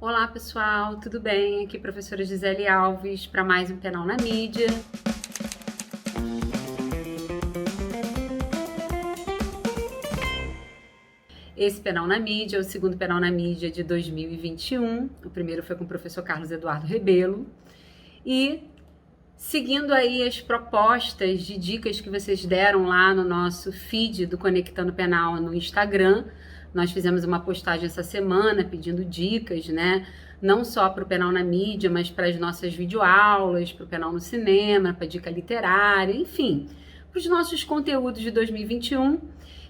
Olá pessoal, tudo bem? Aqui é a professora Gisele Alves para mais um Penal na Mídia. Esse Penal na Mídia é o segundo Penal na Mídia de 2021. O primeiro foi com o professor Carlos Eduardo Rebelo. E seguindo aí as propostas de dicas que vocês deram lá no nosso feed do Conectando Penal no Instagram, nós fizemos uma postagem essa semana pedindo dicas, né? Não só para o Penal na Mídia, mas para as nossas videoaulas, para o Penal no Cinema, para dica literária, enfim, para os nossos conteúdos de 2021.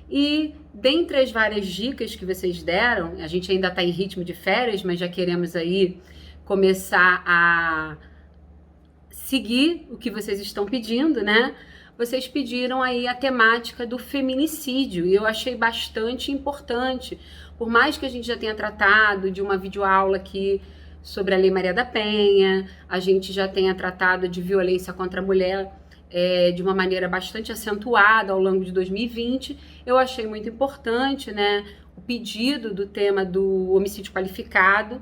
E dentre as várias dicas que vocês deram, a gente ainda está em ritmo de férias, mas já queremos aí começar a seguir o que vocês estão pedindo, né? Vocês pediram aí a temática do feminicídio e eu achei bastante importante. Por mais que a gente já tenha tratado de uma videoaula aqui sobre a Lei Maria da Penha, a gente já tenha tratado de violência contra a mulher de uma maneira bastante acentuada ao longo de 2020, eu achei muito importante, né, o pedido do tema do homicídio qualificado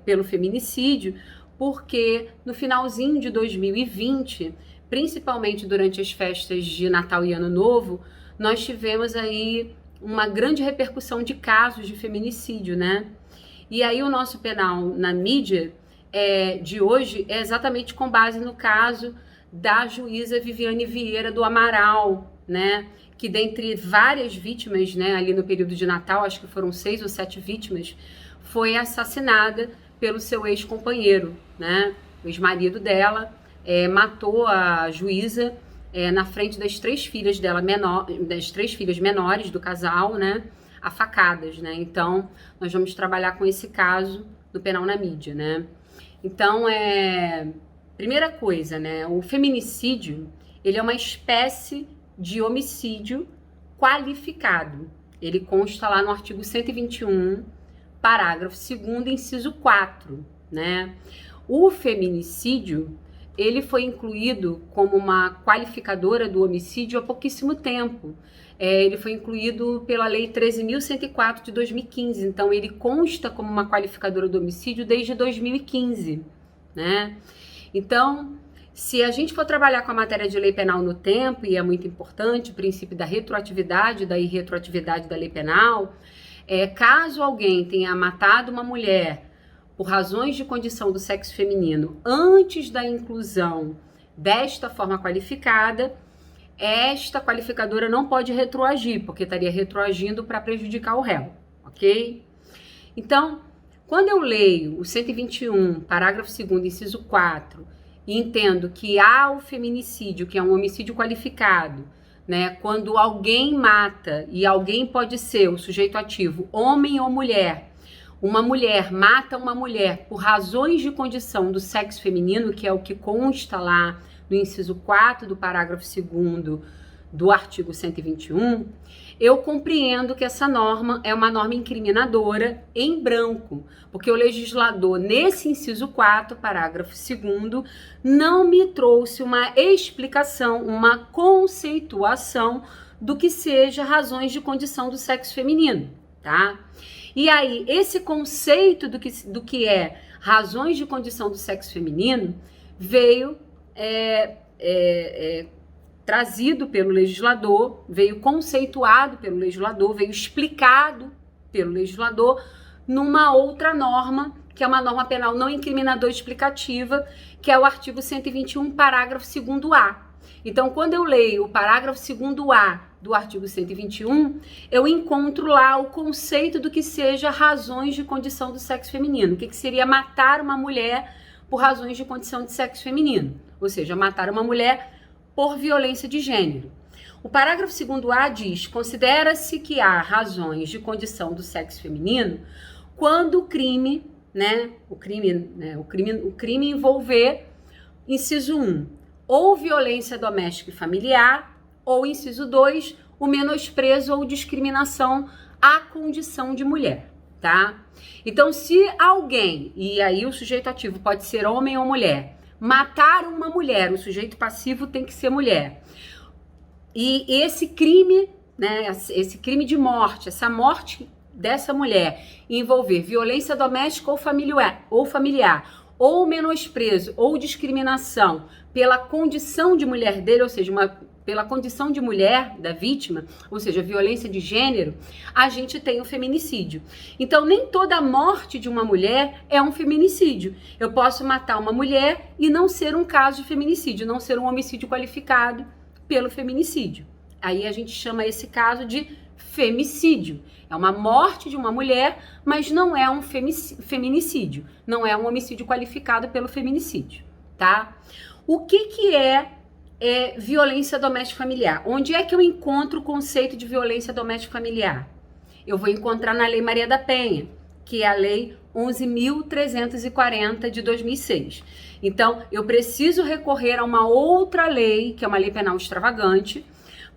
pelo feminicídio, porque no finalzinho de 2020, principalmente durante as festas de Natal e Ano Novo, nós tivemos aí uma grande repercussão de casos de feminicídio, né? E aí o nosso penal na mídia de hoje é exatamente com base no caso da juíza Viviane Vieira do Amaral, né? Que dentre várias vítimas, né, ali no período de Natal, acho que foram 6 ou 7 vítimas, foi assassinada pelo seu ex-companheiro, né? O ex-marido dela matou a juíza na frente das 3 filhas dela das 3 filhas menores do casal, né? A facadas, né? Então, nós vamos trabalhar com esse caso no Penal na Mídia, né? Então, primeira coisa, né? O feminicídio, ele é uma espécie de homicídio qualificado. Ele consta lá no artigo 121, parágrafo 2º, inciso 4, né? O feminicídio, ele foi incluído como uma qualificadora do homicídio há pouquíssimo tempo. Ele foi incluído pela Lei 13.104 de 2015, então ele consta como uma qualificadora do homicídio desde 2015, né? Então, se a gente for trabalhar com a matéria de lei penal no tempo, e é muito importante o princípio da retroatividade, da irretroatividade da lei penal, caso alguém tenha matado uma mulher por razões de condição do sexo feminino antes da inclusão desta forma qualificada, esta qualificadora não pode retroagir, porque estaria retroagindo para prejudicar o réu, ok? Então, quando eu leio o 121, parágrafo 2º, inciso 4, e entendo que há o feminicídio, que é um homicídio qualificado, né, quando alguém mata, e alguém pode ser o sujeito ativo, homem ou mulher, uma mulher mata uma mulher por razões de condição do sexo feminino, que é o que consta lá no inciso 4 do parágrafo 2º do artigo 121, eu compreendo que essa norma é uma norma incriminadora em branco, porque o legislador, nesse inciso 4, parágrafo 2º, não me trouxe uma explicação, uma conceituação do que seja razões de condição do sexo feminino, tá? E aí, esse conceito do que é razões de condição do sexo feminino veio trazido pelo legislador, veio conceituado pelo legislador, veio explicado pelo legislador numa outra norma, que é uma norma penal não incriminadora explicativa, que é o artigo 121, parágrafo 2º-A. Então, quando eu leio o parágrafo 2º-A do artigo 121, eu encontro lá o conceito do que seja razões de condição do sexo feminino. O que seria matar uma mulher por razões de condição de sexo feminino? Ou seja, matar uma mulher por violência de gênero. O parágrafo 2º-A diz: considera-se que há razões de condição do sexo feminino quando o crime envolver, inciso 1, ou violência doméstica e familiar, ou inciso 2, o menosprezo ou discriminação à condição de mulher, tá? Então, se alguém, e aí o sujeito ativo pode ser homem ou mulher, matar uma mulher, o sujeito passivo tem que ser mulher. E esse crime, né, esse crime de morte, essa morte dessa mulher envolver violência doméstica ou familiar, ou menosprezo ou discriminação pela condição de mulher dele, ou seja, pela condição de mulher da vítima, ou seja, violência de gênero, a gente tem o feminicídio. Então, nem toda morte de uma mulher é um feminicídio. Eu posso matar uma mulher e não ser um caso de feminicídio, não ser um homicídio qualificado pelo feminicídio. Aí a gente chama esse caso de femicídio. É uma morte de uma mulher, mas não é um feminicídio. Não é um homicídio qualificado pelo feminicídio, tá? O que é violência doméstica familiar? Onde é que eu encontro o conceito de violência doméstica familiar? Eu vou encontrar na Lei Maria da Penha, que é a Lei 11.340 de 2006. Então, eu preciso recorrer a uma outra lei, que é uma lei penal extravagante,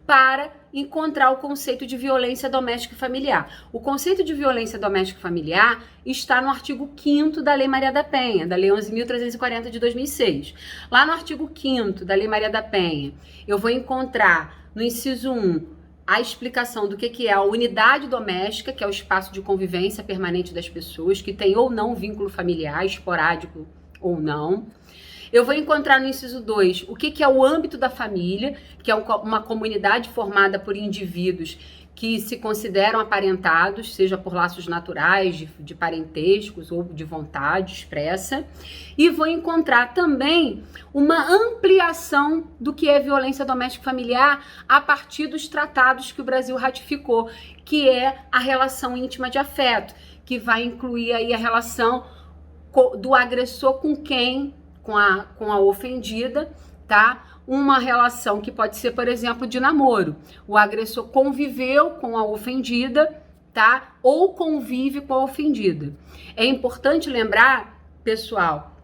para encontrar o conceito de violência doméstica e familiar. O conceito de violência doméstica e familiar está no artigo 5º da Lei Maria da Penha, da Lei 11.340 de 2006. Lá no artigo 5º da Lei Maria da Penha, eu vou encontrar no inciso 1 a explicação do que é a unidade doméstica, que é o espaço de convivência permanente das pessoas, que tem ou não vínculo familiar, esporádico ou não. Eu vou encontrar no inciso 2 o que é o âmbito da família, que é uma comunidade formada por indivíduos que se consideram aparentados, seja por laços naturais, de parentescos ou de vontade expressa. E vou encontrar também uma ampliação do que é violência doméstica e familiar a partir dos tratados que o Brasil ratificou, que é a relação íntima de afeto, que vai incluir aí a relação do agressor com quem? Com a ofendida, tá? Uma relação que pode ser, por exemplo, de namoro. O agressor conviveu com a ofendida, tá? Ou convive com a ofendida. É importante lembrar, pessoal,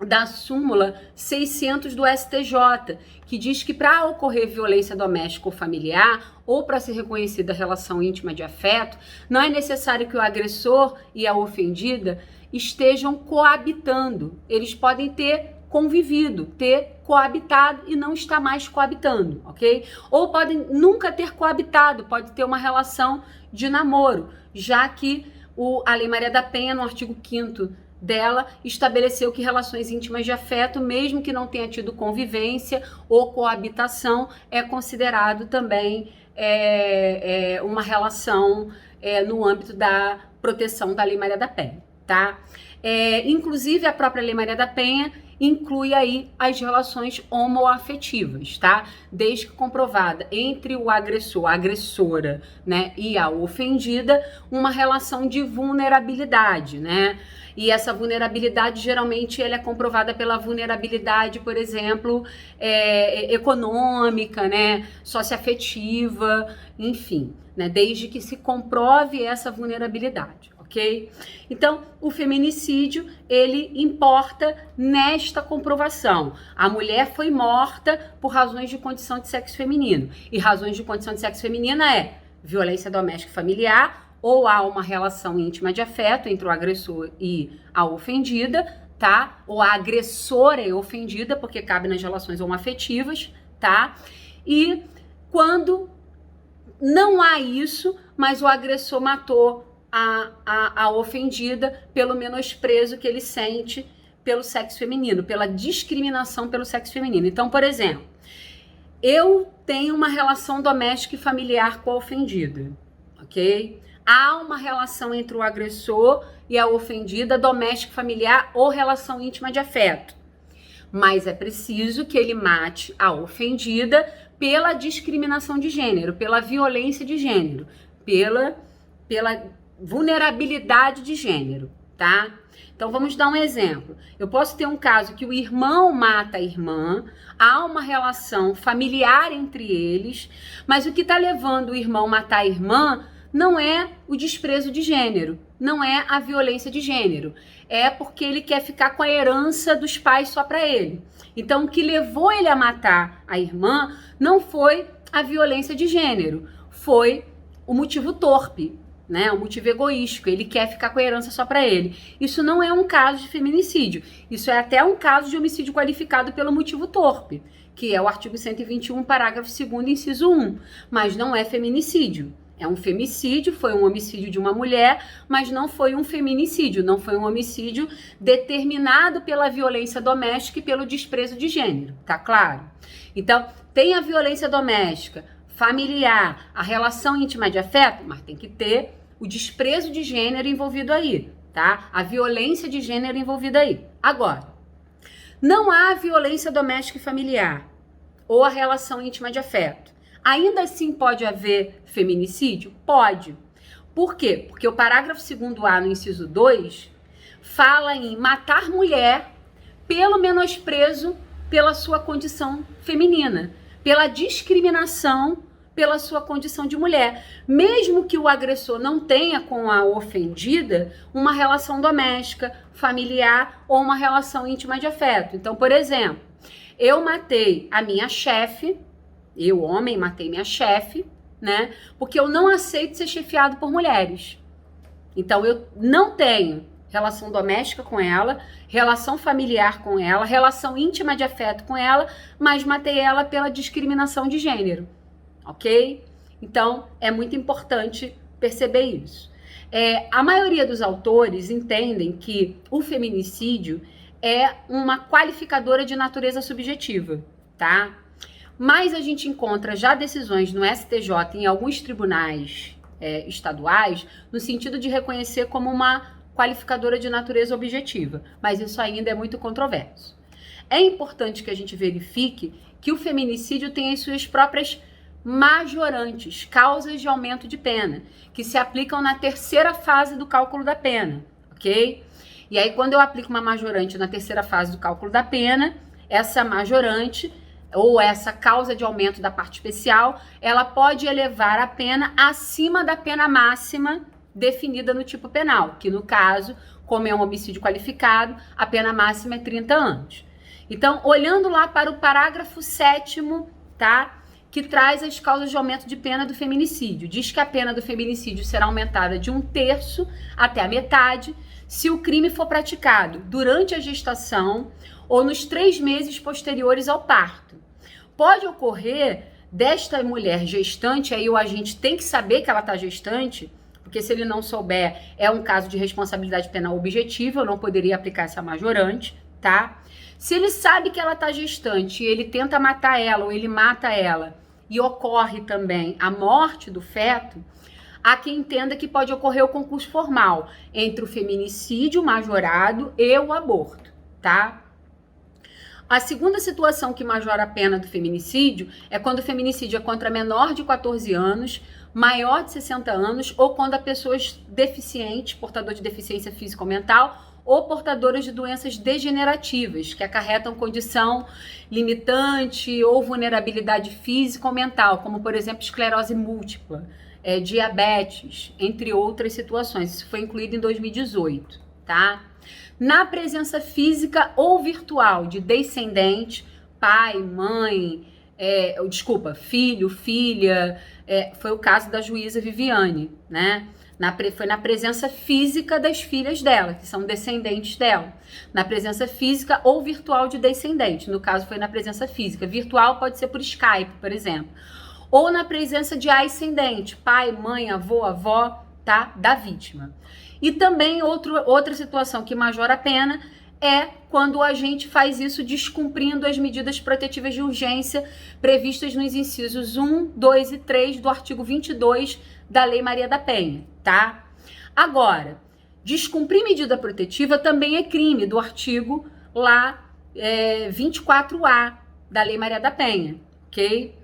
da súmula 600 do STJ, que diz que para ocorrer violência doméstica ou familiar, ou para ser reconhecida a relação íntima de afeto, não é necessário que o agressor e a ofendida estejam coabitando. Eles podem ter convivido, ter coabitado e não estar mais coabitando, ok? Ou podem nunca ter coabitado, pode ter uma relação de namoro, já que a Lei Maria da Penha, no artigo 5º dela, estabeleceu que relações íntimas de afeto, mesmo que não tenha tido convivência ou coabitação, é considerado também uma relação no âmbito da proteção da Lei Maria da Penha. Tá? Inclusive, a própria Lei Maria da Penha inclui aí as relações homoafetivas, tá? Desde que comprovada entre o agressor, a agressora, né, e a ofendida, uma relação de vulnerabilidade, né? E essa vulnerabilidade, geralmente, ela é comprovada pela vulnerabilidade, por exemplo, econômica, né, socioafetiva, enfim, né, desde que se comprove essa vulnerabilidade. Ok? Então, o feminicídio, ele importa nesta comprovação. A mulher foi morta por razões de condição de sexo feminino. E razões de condição de sexo feminina é violência doméstica e familiar, ou há uma relação íntima de afeto entre o agressor e a ofendida, tá? Ou a agressora é ofendida, porque cabe nas relações homoafetivas, tá? E quando não há isso, mas o agressor matou a ofendida pelo menosprezo que ele sente pelo sexo feminino, pela discriminação pelo sexo feminino. Então, por exemplo, eu tenho uma relação doméstica e familiar com a ofendida, ok? Há uma relação entre o agressor e a ofendida, doméstica, familiar ou relação íntima de afeto. Mas é preciso que ele mate a ofendida pela discriminação de gênero, pela violência de gênero, pela vulnerabilidade de gênero, tá? Então vamos dar um exemplo. Eu posso ter um caso que o irmão mata a irmã, há uma relação familiar entre eles, mas o que está levando o irmão a matar a irmã não é o desprezo de gênero, não é a violência de gênero, é porque ele quer ficar com a herança dos pais só para ele. Então o que levou ele a matar a irmã não foi a violência de gênero, foi o motivo torpe, né, o motivo egoístico, ele quer ficar com a herança só para ele. Isso não é um caso de feminicídio, isso é até um caso de homicídio qualificado pelo motivo torpe, que é o artigo 121, parágrafo 2º, inciso 1, mas não é feminicídio, É um femicídio, foi um homicídio de uma mulher, mas não foi um feminicídio, não foi um homicídio determinado pela violência doméstica e pelo desprezo de gênero, tá claro? Então, tem a violência doméstica, familiar, a relação íntima de afeto, mas tem que ter o desprezo de gênero envolvido aí, tá? A violência de gênero envolvida aí. Agora, não há violência doméstica e familiar ou a relação íntima de afeto. Ainda assim pode haver feminicídio? Pode. Por quê? Porque o parágrafo 2º-A no inciso 2 fala em matar mulher pelo menosprezo pela sua condição feminina, pela discriminação pela sua condição de mulher, mesmo que o agressor não tenha com a ofendida uma relação doméstica, familiar ou uma relação íntima de afeto. Então, por exemplo, eu matei a minha chefe, eu, homem, matei minha chefe, né? Porque eu não aceito ser chefiado por mulheres. Então, eu não tenho relação doméstica com ela, relação familiar com ela, relação íntima de afeto com ela, mas matei ela pela discriminação de gênero, ok? Então, é muito importante perceber isso. A maioria dos autores entendem que o feminicídio é uma qualificadora de natureza subjetiva, tá? Mas a gente encontra já decisões no STJ e em alguns tribunais estaduais no sentido de reconhecer como uma qualificadora de natureza objetiva, mas isso ainda é muito controverso. É importante que a gente verifique que o feminicídio tem as suas próprias majorantes, causas de aumento de pena, que se aplicam na terceira fase do cálculo da pena, ok? E aí, quando eu aplico uma majorante na terceira fase do cálculo da pena, essa majorante ou essa causa de aumento da parte especial, ela pode elevar a pena acima da pena máxima definida no tipo penal, que no caso, como é um homicídio qualificado, a pena máxima é 30 anos. Então, olhando lá para o parágrafo 7º, tá? Que traz as causas de aumento de pena do feminicídio. Diz que a pena do feminicídio será aumentada de 1/3 até a metade se o crime for praticado durante a gestação ou nos 3 meses posteriores ao parto. Pode ocorrer desta mulher gestante, aí o agente tem que saber que ela está gestante, porque se ele não souber, é um caso de responsabilidade penal objetiva, eu não poderia aplicar essa majorante, tá? Se ele sabe que ela está gestante e ele tenta matar ela ou ele mata ela e ocorre também a morte do feto, há quem entenda que pode ocorrer o concurso formal entre o feminicídio majorado e o aborto, tá? A segunda situação que majora a pena do feminicídio é quando o feminicídio é contra menor de 14 anos, maior de 60 anos ou quando a pessoa é deficiente, portador de deficiência física ou mental, ou portadoras de doenças degenerativas, que acarretam condição limitante ou vulnerabilidade física ou mental, como, por exemplo, esclerose múltipla, diabetes, entre outras situações. Isso foi incluído em 2018, tá? Na presença física ou virtual de descendente, pai, mãe, filho, filha, foi o caso da juíza Viviane, né? Foi na presença física das filhas dela, que são descendentes dela. Na presença física ou virtual de descendente. No caso, foi na presença física. Virtual pode ser por Skype, por exemplo. Ou na presença de ascendente, pai, mãe, avô, avó, tá? Da vítima. E também outra situação que majora a pena é quando o agente faz isso descumprindo as medidas protetivas de urgência previstas nos incisos 1, 2 e 3 do artigo 22 da Lei Maria da Penha, tá? Agora, descumprir medida protetiva também é crime do artigo lá 24A da Lei Maria da Penha, ok?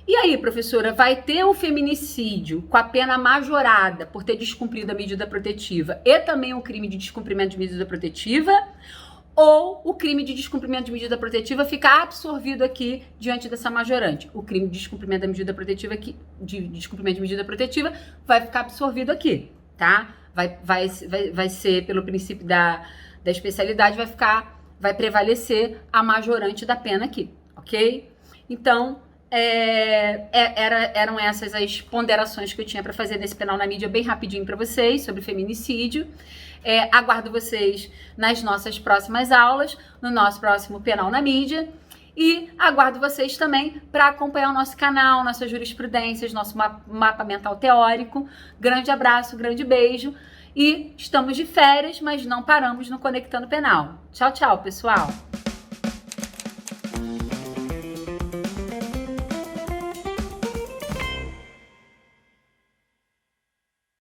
E aí, professora, vai ter o feminicídio com a pena majorada por ter descumprido a medida protetiva e também o crime de descumprimento de medida protetiva? Ou o crime de descumprimento de medida protetiva fica absorvido aqui diante dessa majorante? O crime de descumprimento da medida protetiva aqui, de descumprimento de medida protetiva vai ficar absorvido aqui, tá? Vai ser, pelo princípio da especialidade, vai prevalecer a majorante da pena aqui, ok? Então, eram essas as ponderações que eu tinha para fazer nesse Penal na Mídia bem rapidinho para vocês sobre feminicídio. Aguardo vocês nas nossas próximas aulas, no nosso próximo Penal na Mídia. E aguardo vocês também para acompanhar o nosso canal, nossas jurisprudências, nosso mapa mental teórico. Grande abraço, grande beijo. E estamos de férias, mas não paramos no Conectando Penal. Tchau, tchau, pessoal!